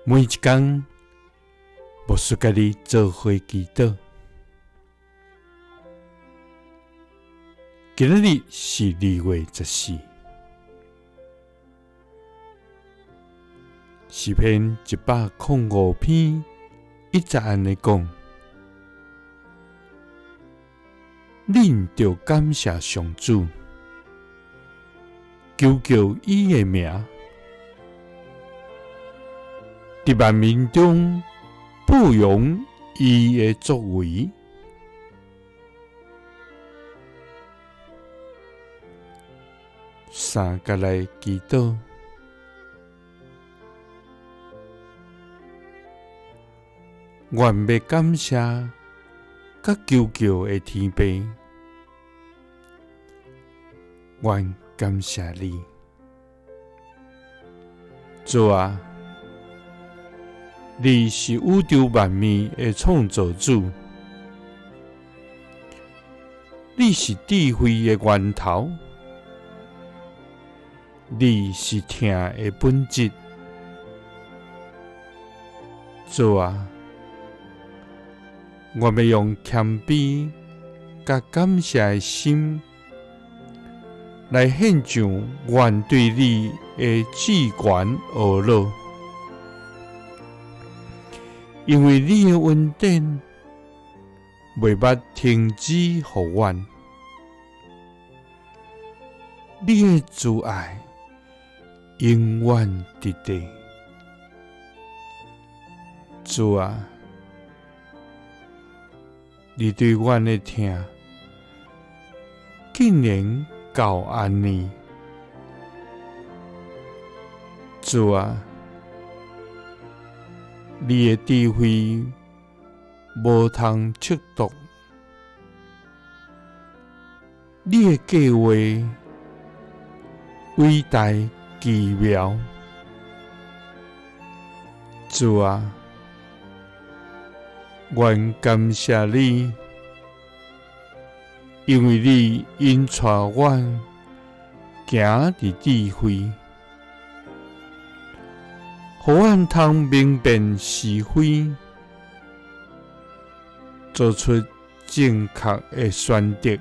每一天，牧师甲你做伙祈祷。今日是2月14，诗篇105篇一直安尼讲：恁着感谢上主，求伊的名，伫万民中表扬伊的作为。三甲来祈祷，愿要感谢甲求的天父，愿感谢你，主啊！你是宇宙万物的创造主，你是智慧的源头，你是听的本质。主啊，我要用谦卑甲感谢的心来献上愿对你的至权懊恼。因为你的恩典袂捌停止予阮，你的慈爱永远伫地。主啊，你对阮的疼竟然到安尼。主啊，你的智慧无通测度，你的计划伟大奇妙。主啊，愿感谢你，因为你引带阮行伫智慧，互阮通明辨是非，做出正确的选择，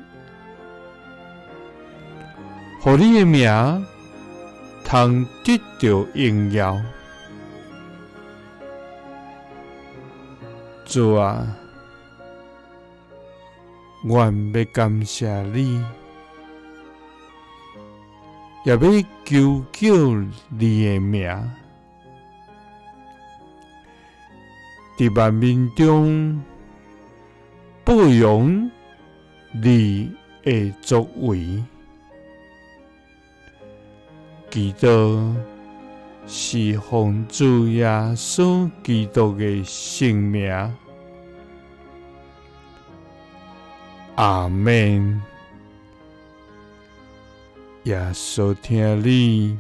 互你的名通得到荣耀。主啊，愿要感谢你，也要求你的名，伫万民中表扬你的作为。祈祷是奉主耶稣基督的圣名。阿们。耶稣听你，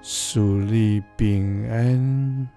赐你平安。